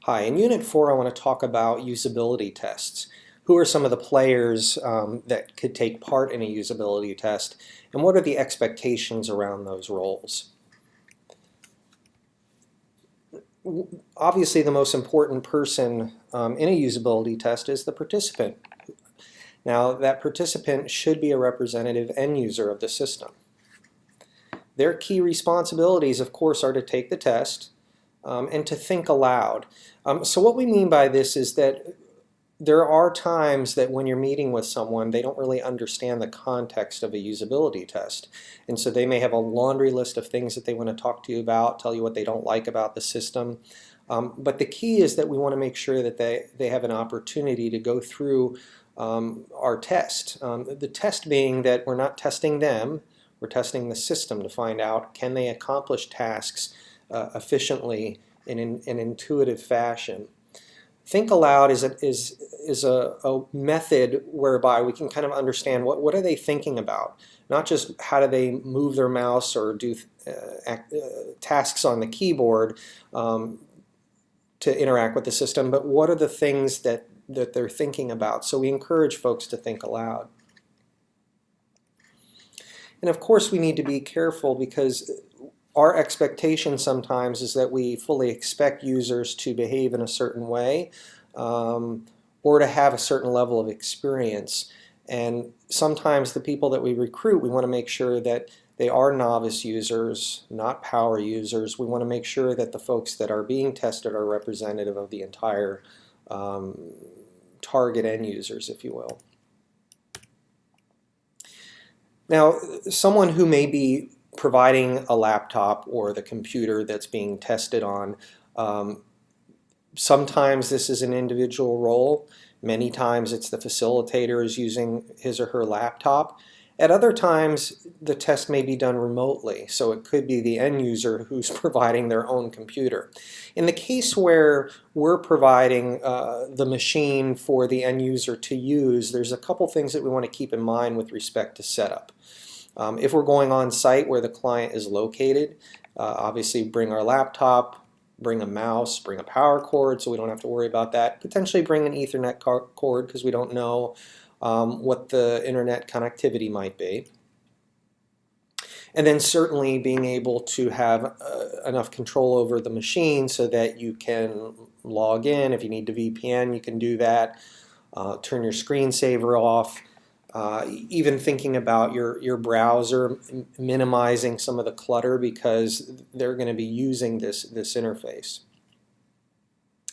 Hi, in Unit 4 I want to talk about usability tests. Who are some of the players that could take part in a usability test, and what are the expectations around those roles? Obviously the most important person in a usability test is the participant. Now that participant should be a representative end user of the system. Their key responsibilities, of course, are to take the test and to think aloud. So what we mean by this is that there are times that when you're meeting with someone, they don't really understand the context of a usability test. And so they may have a laundry list of things that they want to talk to you about, tell you what they don't like about the system. But the key is that we want to make sure that they have an opportunity to go through our test. The test being that we're not testing them, we're testing the system to find out, can they accomplish tasks efficiently in an intuitive fashion. Think aloud is a method whereby we can kind of understand what are they thinking about. Not just how do they move their mouse or do tasks on the keyboard to interact with the system, but what are the things that they're thinking about. So we encourage folks to think aloud. And of course we need to be careful because our expectation sometimes is that we fully expect users to behave in a certain way or to have a certain level of experience. And sometimes the people that we recruit, we want to make sure that they are novice users, not power users. We want to make sure that the folks that are being tested are representative of the entire target end users, if you will. Now, someone who may be providing a laptop or the computer that's being tested on, sometimes this is an individual role. Many times it's the facilitator is using his or her laptop. At other times the test may be done remotely, so it could be the end user who's providing their own computer. In the case where we're providing the machine for the end user to use, there's a couple things that we want to keep in mind with respect to setup. If we're going on site where the client is located, obviously bring our laptop, bring a mouse, bring a power cord so we don't have to worry about that. Potentially bring an Ethernet cord because we don't know what the internet connectivity might be. And then certainly being able to have enough control over the machine so that you can log in. If you need to VPN, you can do that. Turn your screensaver off. Even thinking about your browser, minimizing some of the clutter because they're going to be using this interface.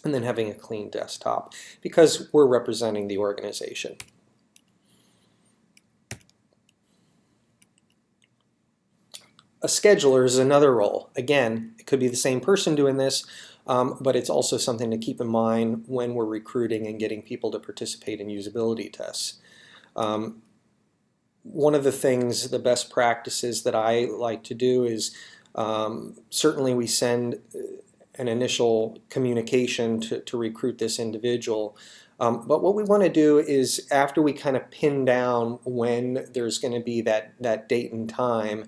And then having a clean desktop because we're representing the organization. A scheduler is another role. Again, it could be the same person doing this, but it's also something to keep in mind when we're recruiting and getting people to participate in usability tests. One of the things, the best practices that I like to do is certainly we send an initial communication to recruit this individual. But what we want to do is after we kind of pin down when there's going to be that date and time,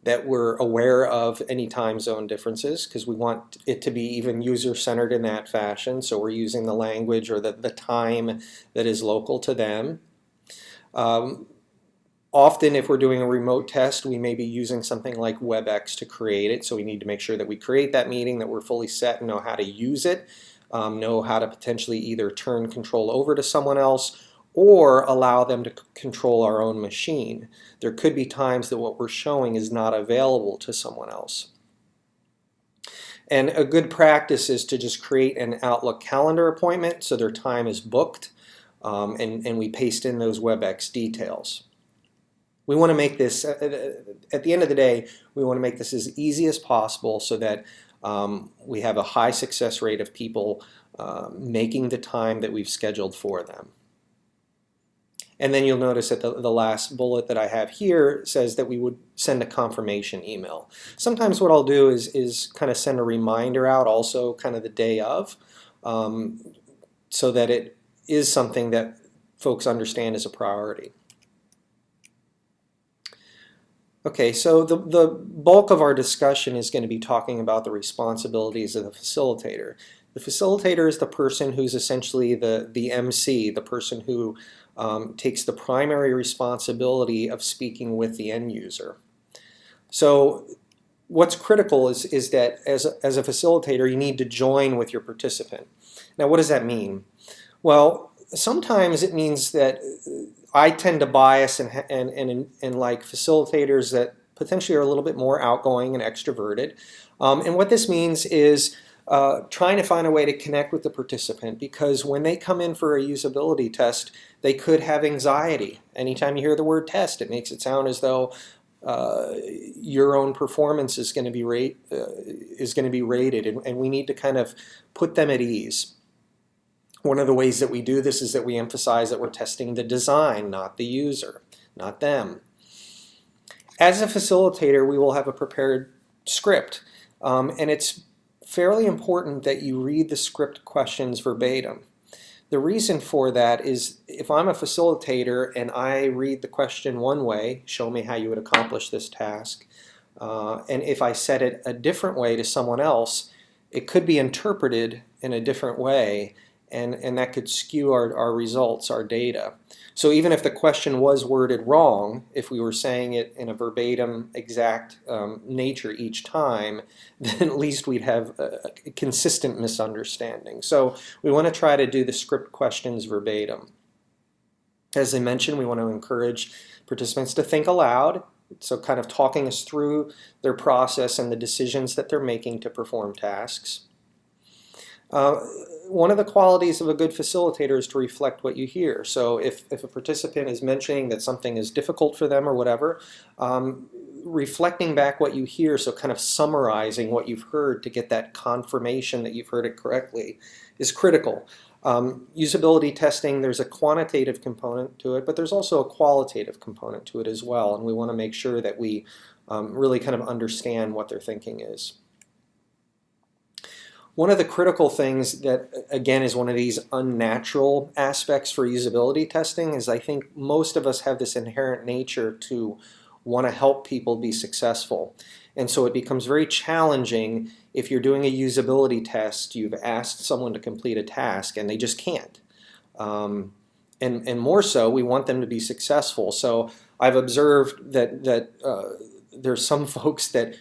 that we're aware of any time zone differences because we want it to be even user-centered in that fashion. So we're using the language or the time that is local to them. Often if we're doing a remote test, we may be using something like WebEx to create it. So we need to make sure that we create that meeting, that we're fully set and know how to use it, know how to potentially either turn control over to someone else or allow them to control our own machine. There could be times that what we're showing is not available to someone else. And a good practice is to just create an Outlook calendar appointment so their time is booked, and we paste in those WebEx details. We want to make this, at the end of the day, we want to make this as easy as possible so that we have a high success rate of people making the time that we've scheduled for them. And then you'll notice that the last bullet that I have here says that we would send a confirmation email. Sometimes what I'll do is kind of send a reminder out also kind of the day of, so that it is something that folks understand as a priority. Okay, so the bulk of our discussion is going to be talking about the responsibilities of the facilitator. The facilitator is the person who's essentially the MC, the person who takes the primary responsibility of speaking with the end user. So what's critical is that as a facilitator, you need to join with your participant. Now, what does that mean? Well, sometimes it means that I tend to bias and like facilitators that potentially are a little bit more outgoing and extroverted. And what this means is trying to find a way to connect with the participant, because when they come in for a usability test, they could have anxiety. Anytime you hear the word test, it makes it sound as though your own performance is going to be rated, and we need to kind of put them at ease. One of the ways that we do this is that we emphasize that we're testing the design, not the user, not them. As a facilitator, we will have a prepared script, and it's fairly important that you read the script questions verbatim. The reason for that is if I'm a facilitator and I read the question one way, show me how you would accomplish this task, and if I set it a different way to someone else, it could be interpreted in a different way, and that could skew our results, our data. So even if the question was worded wrong, if we were saying it in a verbatim, exact nature each time, then at least we'd have a consistent misunderstanding. So we want to try to do the script questions verbatim. As I mentioned, we want to encourage participants to think aloud, so kind of talking us through their process and the decisions that they're making to perform tasks. One of the qualities of a good facilitator is to reflect what you hear. So if a participant is mentioning that something is difficult for them or whatever, reflecting back what you hear, so kind of summarizing what you've heard to get that confirmation that you've heard it correctly, is critical. Usability testing, there's a quantitative component to it, but there's also a qualitative component to it as well, and we want to make sure that we really kind of understand what their thinking is. One of the critical things that, again, is one of these unnatural aspects for usability testing is I think most of us have this inherent nature to want to help people be successful. And so it becomes very challenging if you're doing a usability test, you've asked someone to complete a task and they just can't. And more so, we want them to be successful. So I've observed that there's some folks that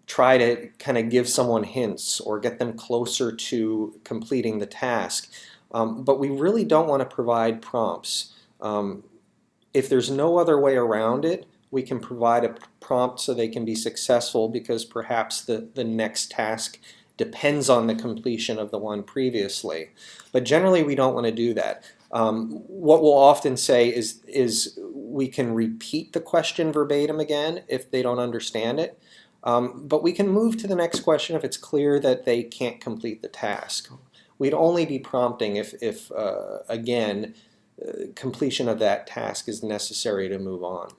try to kind of give someone hints or get them closer to completing the task. But we really don't want to provide prompts. If there's no other way around it, we can provide a prompt so they can be successful because perhaps the next task depends on the completion of the one previously. But generally we don't want to do that. What we'll often say is we can repeat the question verbatim again if they don't understand it. But we can move to the next question if it's clear that they can't complete the task. We'd only be prompting if again, completion of that task is necessary to move on.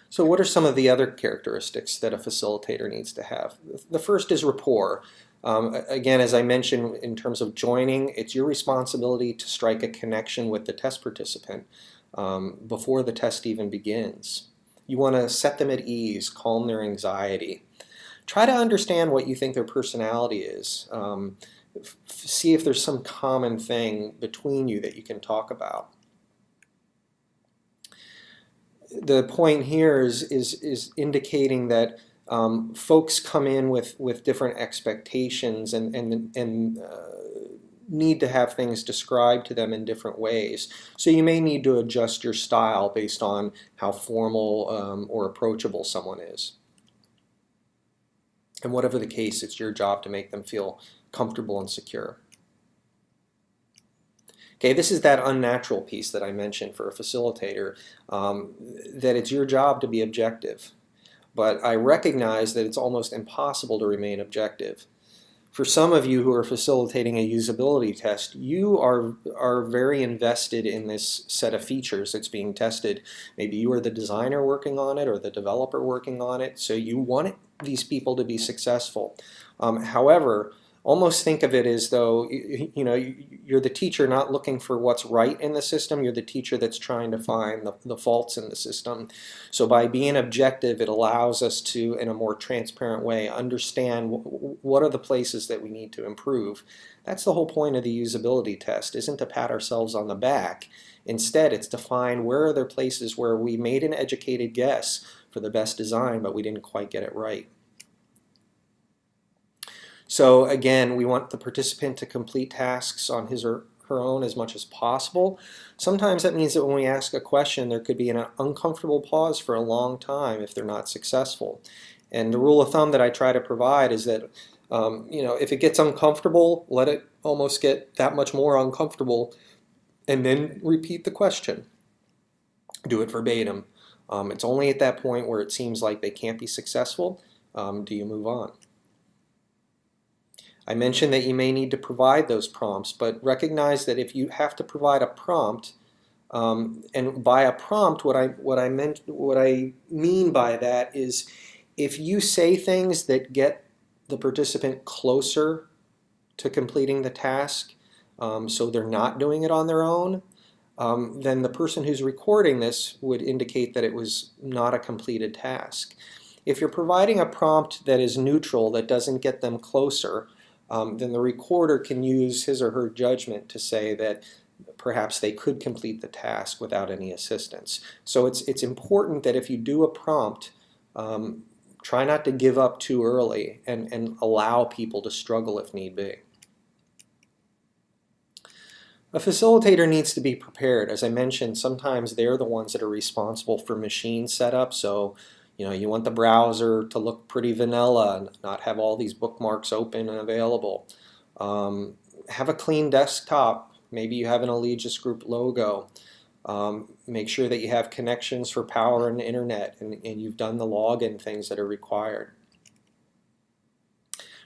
So what are some of the other characteristics that a facilitator needs to have? The first is rapport. Again, as I mentioned, in terms of joining, it's your responsibility to strike a connection with the test participant before the test even begins. You want to set them at ease, calm their anxiety. Try to understand what you think their personality is. See if there's some common thing between you that you can talk about. The point here is indicating that folks come in with different expectations and need to have things described to them in different ways. So you may need to adjust your style based on how formal or approachable someone is. And whatever the case, it's your job to make them feel comfortable and secure. Okay, this is that unnatural piece that I mentioned for a facilitator, that it's your job to be objective. But I recognize that it's almost impossible to remain objective. For some of you who are facilitating a usability test, you are very invested in this set of features that's being tested. Maybe you are the designer working on it or the developer working on it, so you want these people to be successful. However, Almost think of it as though you're the teacher not looking for what's right in the system, you're the teacher that's trying to find the faults in the system. So by being objective, it allows us to, in a more transparent way, understand what are the places that we need to improve. That's the whole point of the usability test, isn't to pat ourselves on the back. Instead, it's to find where are there places where we made an educated guess for the best design, but we didn't quite get it right. So again, we want the participant to complete tasks on his or her own as much as possible. Sometimes that means that when we ask a question, there could be an uncomfortable pause for a long time if they're not successful. And the rule of thumb that I try to provide is that if it gets uncomfortable, let it almost get that much more uncomfortable, and then repeat the question. Do it verbatim. It's only at that point where it seems like they can't be successful, do you move on. I mentioned that you may need to provide those prompts, but recognize that if you have to provide a prompt, and by a prompt, what I mean by that is if you say things that get the participant closer to completing the task, so they're not doing it on their own, then the person who's recording this would indicate that it was not a completed task. If you're providing a prompt that is neutral, that doesn't get them closer, then the recorder can use his or her judgment to say that perhaps they could complete the task without any assistance. So it's important that if you do a prompt, try not to give up too early and allow people to struggle if need be. A facilitator needs to be prepared. As I mentioned, sometimes they're the ones that are responsible for machine setup, so you want the browser to look pretty vanilla and not have all these bookmarks open and available. Have a clean desktop. Maybe you have an Allegis group logo. Make sure that you have connections for power and internet, and you've done the login things that are required.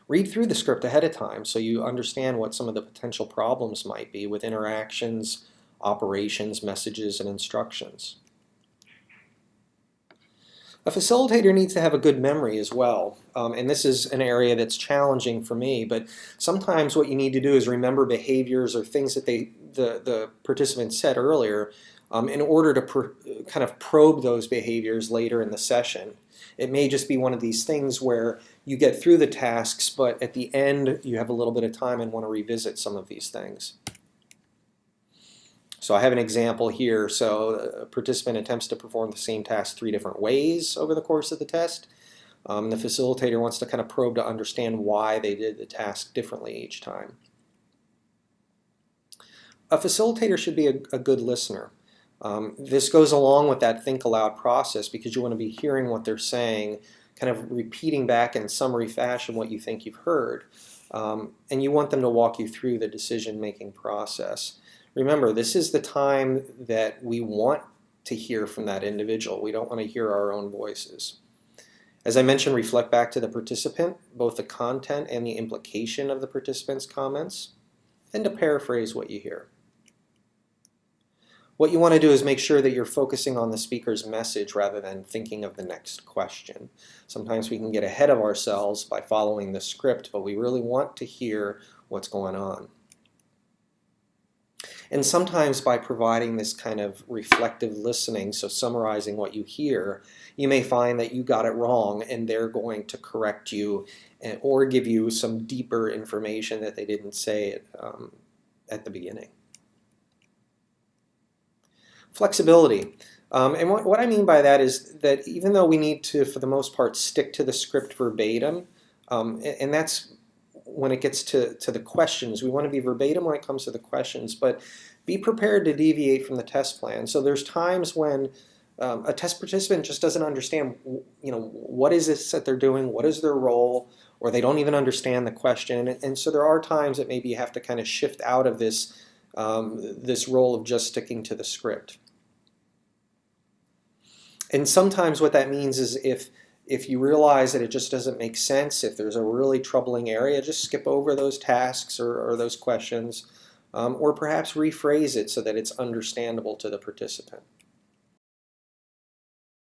Read through the script ahead of time so you understand what some of the potential problems might be with interactions, operations, messages, and instructions. A facilitator needs to have a good memory as well, and this is an area that's challenging for me, but sometimes what you need to do is remember behaviors or things that the participants said earlier in order to kind of probe those behaviors later in the session. It may just be one of these things where you get through the tasks, but at the end you have a little bit of time and want to revisit some of these things. So I have an example here. So a participant attempts to perform the same task 3 different ways over the course of the test. The facilitator wants to kind of probe to understand why they did the task differently each time. A facilitator should be a good listener. This goes along with that think aloud process because you want to be hearing what they're saying, kind of repeating back in summary fashion what you think you've heard, and you want them to walk you through the decision-making process. Remember, this is the time that we want to hear from that individual. We don't want to hear our own voices. As I mentioned, reflect back to the participant, both the content and the implication of the participant's comments, and to paraphrase what you hear. What you want to do is make sure that you're focusing on the speaker's message rather than thinking of the next question. Sometimes we can get ahead of ourselves by following the script, but we really want to hear what's going on. And sometimes by providing this kind of reflective listening, so summarizing what you hear, you may find that you got it wrong and they're going to correct you or give you some deeper information that they didn't say at the beginning. Flexibility. And what I mean by that is that even though we need to, for the most part, stick to the script verbatim, and that's when it gets to the questions. We want to be verbatim when it comes to the questions, but be prepared to deviate from the test plan. So there's times when a test participant just doesn't understand, what is this that they're doing, what is their role, or they don't even understand the question. And so there are times that maybe you have to kind of shift out of this role of just sticking to the script. And sometimes what that means is if you realize that it just doesn't make sense, if there's a really troubling area, just skip over those tasks or those questions, or perhaps rephrase it so that it's understandable to the participant.